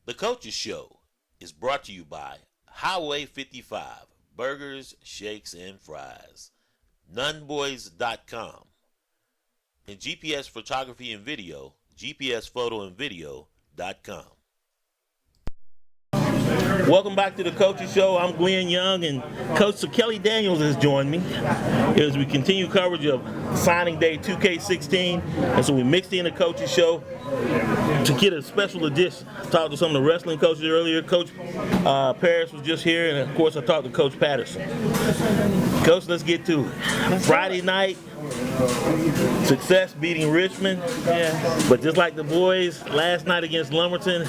The Coaches Show is brought to you by Highway 55, Burgers, Shakes, and Fries, Nunboys.com, and GPS Photography and Video, GPSPhotoandVideo.com. Welcome back to the Coaches Show. I'm Glenn Young, and Coach Sakellie Daniels has joined me as we continue coverage of signing day 2K16. And so we mixed in the Coaches Show to get a special edition. Talked to some of the wrestling coaches earlier. Coach Paris was just here, and of course I talked to Coach Patterson. Coach, let's get to it. Friday night, success beating Richmond. Yeah. But just like the boys last night against Lumberton,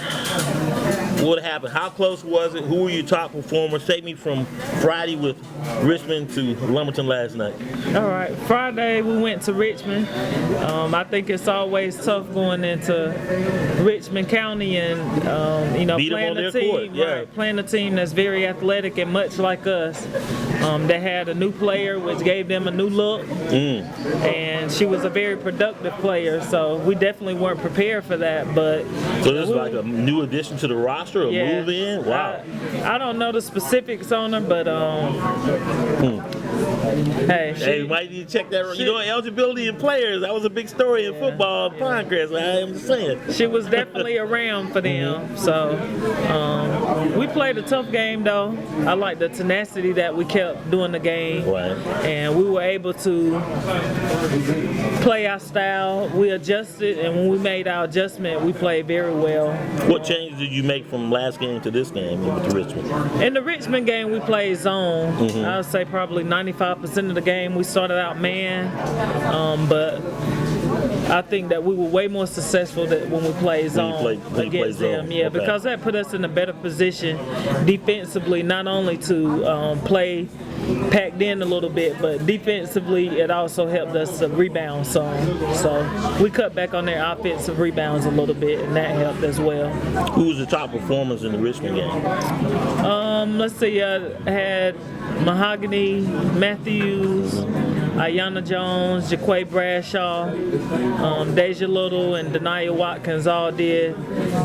what happened? How close was it? Who were your top performers? Take me from Friday with Richmond to Lumberton last night. All right. Friday we went to Richmond. I think it's always tough going into Richmond County and Beat playing them on a their team, court. Yeah. right? Playing a team that's very athletic and much like us. They had a new player, which gave them a new look, and she was a very productive player. So we definitely weren't prepared for that. But so this is like a new addition to the roster, a yeah, move in. Wow. I don't know the specifics on her, but Hey, you might need to check that. Eligibility in players. That was a big story in football, Pinecrest. I'm just saying. She was definitely around for them. So we played a tough game, though. I like the tenacity that we kept doing the game. Right. And we were able to play our style. We adjusted, and when we made our adjustment, we played very well. What changes did you make from last game to this game with Richmond? In the Richmond game, we played zone. I would say probably 95% of the game we started out man, but I think that we were way more successful when we played zone against them. Yeah, okay. Because that put us in a better position defensively, not only to play packed in a little bit, but defensively it also helped us to rebound some. So we cut back on their offensive rebounds a little bit, and that helped as well. Who was the top performers in the Richmond game? Let's see, I had Mahogany Matthews, Ayana Jones, Jaquay Bradshaw, Deja Little, and Denia Watkins all did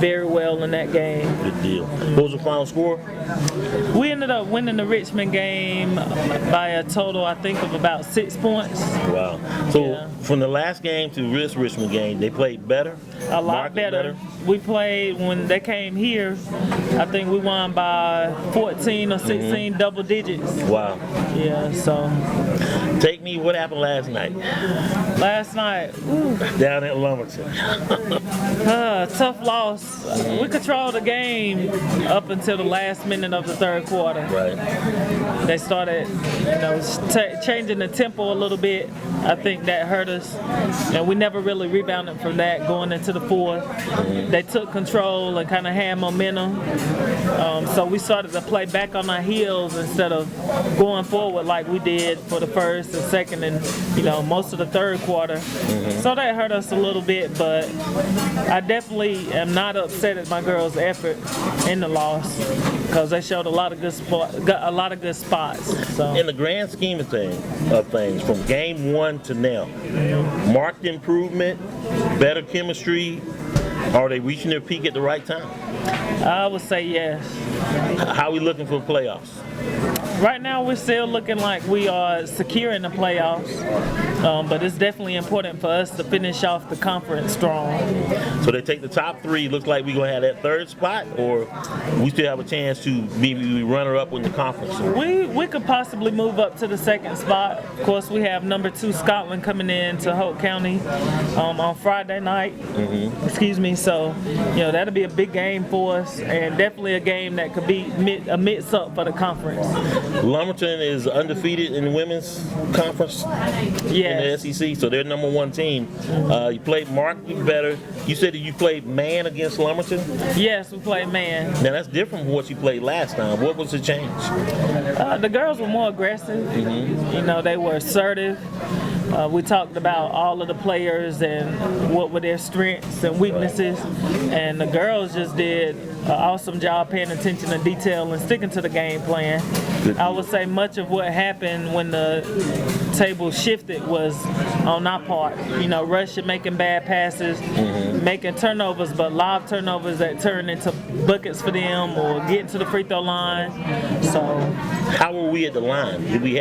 very well in that game. Good deal. What was the final score? We ended up winning the Richmond game by a total, I think, of about 6 points. Wow. So from the last game to this Richmond game, they played better? A lot better. We played, when they came here, I think we won by 14 or 16 double digits. Wow. Yeah, so. Take me, what happened last night? Last night, down at Lumberton. Tough loss. We controlled the game up until the last minute of the third quarter. Right. They started, changing the tempo a little bit. I think that hurt us, and we never really rebounded from that going into the fourth. They took control and kind of had momentum, so we started to play back on our heels instead of going forward like we did for the first and second and most of the third quarter. So that hurt us a little bit, but I definitely am not upset at my girls' effort in the loss because they showed a lot of good spots. So. In the grand scheme of things, from game one to now, marked improvement, better chemistry. Are they reaching their peak at the right time? I would say yes. How are we looking for playoffs? Right now, we're still looking like we are secure in the playoffs, but it's definitely important for us to finish off the conference strong. So they take the top three. Looks like we're going to have that third spot, or we still have a chance to maybe runner-up in the conference? We could possibly move up to the second spot. Of course, we have number 2 Scotland coming in to Hope County on Friday night. Excuse me. So, that'll be a big game for us, and definitely a game that could be a mix-up for the conference. Lumberton is undefeated in the women's conference in the SEC, so they're number 1 team. You played markedly better. You said that you played man against Lumberton? Yes, we played man. Now that's different from what you played last time. What was the change? The girls were more aggressive. They were assertive. We talked about all of the players and what were their strengths and weaknesses, and the girls just did an awesome job paying attention to detail and sticking to the game plan. I would say much of what happened when the table shifted was on our part. Rushing, making bad passes, making turnovers, but live turnovers that turn into buckets for them or getting to the free throw line. So, how were we at the line? Did we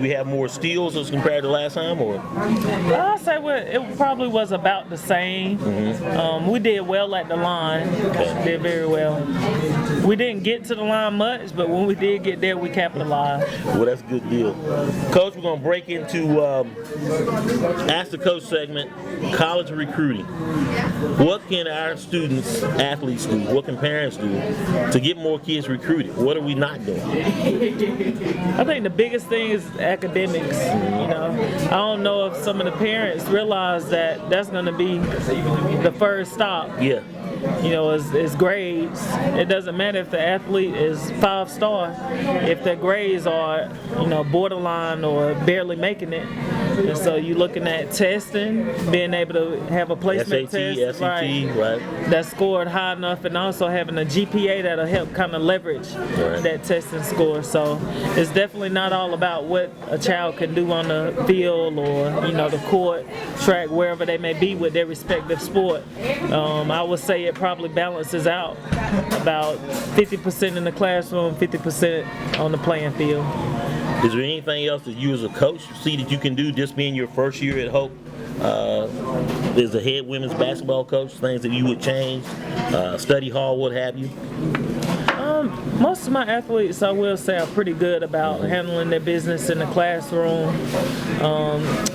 have more steals as compared to last time, or? I'll say it probably was about the same. We did well at the line. Did very well. We didn't get to the line much, but when we did get there, we capitalized. Well, that's a good deal. Coach, we're going to break into Ask the Coach segment, college recruiting. What can our students, athletes do? What can parents do to get more kids recruited? What are we not doing? I think the biggest thing is academics. I don't know if some of the parents realize that that's going to be the first stop. Yeah. Is grades. It doesn't matter if the athlete is 5-star, if their grades are, borderline or barely making it. And so you're looking at testing, being able to have a placement test, SAT, that's scored high enough, and also having a GPA that'll help kind of leverage that testing score. So it's definitely not all about what a child can do on the field or, the court, track, wherever they may be with their respective sport. I would say it probably balances out about 50% in the classroom, 50% on the playing field. Is there anything else that you as a coach see that you can do just being your first year at Hope? As a head women's basketball coach, things that you would change, study hall, what have you? Most of my athletes, I will say, are pretty good about handling their business in the classroom.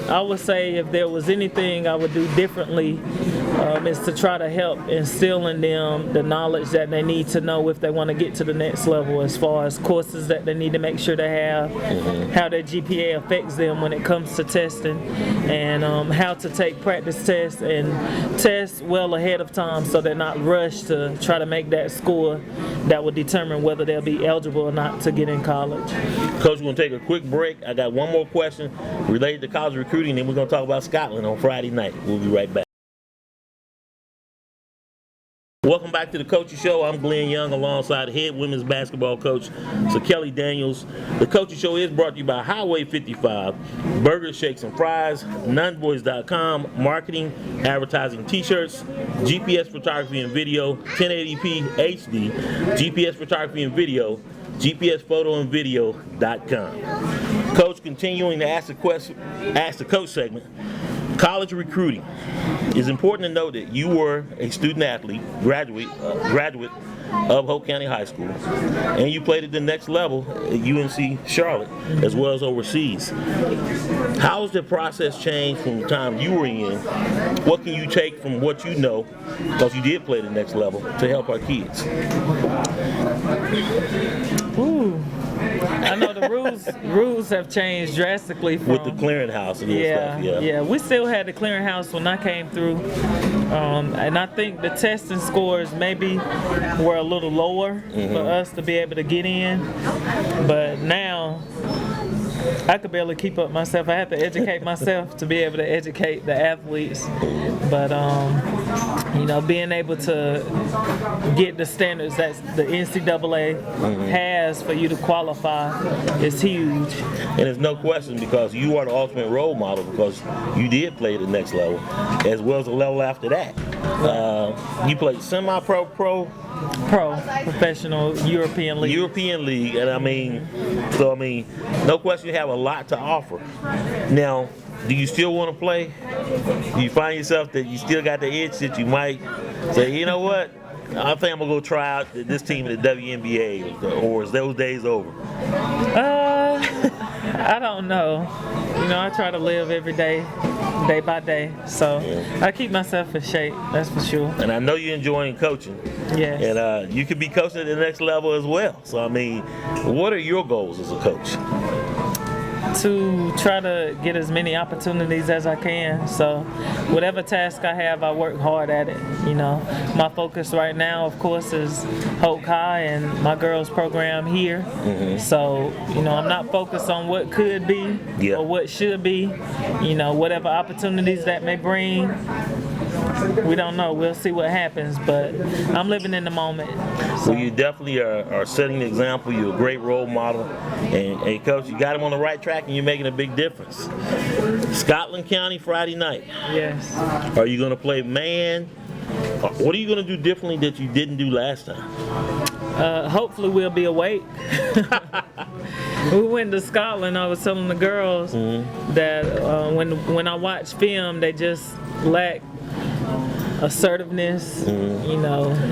I would say if there was anything I would do differently is to try to help instill in them the knowledge that they need to know if they want to get to the next level, as far as courses that they need to make sure they have, how their GPA affects them when it comes to testing, and how to take practice tests and test well ahead of time so they're not rushed to try to make that score that will determine whether they'll be eligible or not to get in college. Coach, we're going to take a quick break. I got one more question related to college recruiting, then we're going to talk about Scotland on Friday night. We'll be right back. Welcome back to the Coaching Show. I'm Glenn Young alongside head women's basketball coach Sakellie Daniels. The Coaching Show is brought to you by Highway 55, Burgers, Shakes, and Fries, Nunboys.com, marketing, advertising, t-shirts, GPS photography and video, 1080p HD, GPS photography and video, GPSphotoandvideo.com. Coach, continuing to ask the coach segment. College recruiting. It's important to know that you were a student athlete, graduate of Hope County High School, and you played at the next level at UNC Charlotte as well as overseas. How has the process changed from the time you were in? What can you take from what you know, because you did play at the next level, to help our kids? Ooh. I know the rules have changed drastically with the clearinghouse and stuff. Yeah, we still had the clearinghouse when I came through, and I think the testing scores maybe were a little lower for us to be able to get in, but now I could barely keep up myself. I have to educate myself to be able to educate the athletes. But being able to get the standards that the NCAA has for you to qualify is huge. And there's no question, because you are the ultimate role model, because you did play at the next level as well as the level after that. You played semi-pro, professional European League. And no question you have a lot to offer. Now, do you still want to play? Do you find yourself that you still got the itch that you might say, you know what, I think I'm going to go try out this team in the WNBA, or is those days over? I don't know. I try to live every day, day by day. So I keep myself in shape, that's for sure. And I know you're enjoying coaching. Yes. And you could be coaching at the next level as well. So, what are your goals as a coach? To try to get as many opportunities as I can. So whatever task I have, I work hard at it. My focus right now, of course, is Hope High and my girls program here. So, I'm not focused on what could be or what should be. Whatever opportunities that may bring, we don't know. We'll see what happens, but I'm living in the moment. So. Well, you definitely are setting the example. You're a great role model. And, hey, Coach, you got him on the right track, and you're making a big difference. Scotland County Friday night. Yes. Are you going to play man? What are you going to do differently that you didn't do last time? Hopefully we'll be awake. We went to Scotland. I was telling the girls that when I watch film, they just lack assertiveness,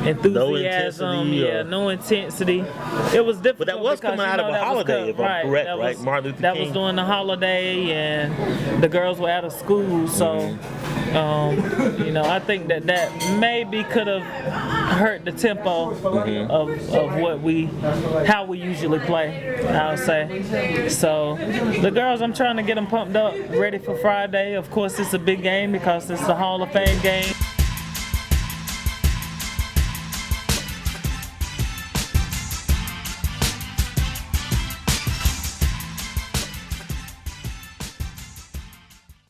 enthusiasm, no intensity. It was difficult. But that was coming out of a holiday, if I'm correct, right? Martin Luther King. That was during the holiday, and the girls were out of school, so I think that maybe could have hurt the tempo of how we usually play, I'll say. So the girls, I'm trying to get them pumped up, ready for Friday. Of course, it's a big game because it's the Hall of Fame game.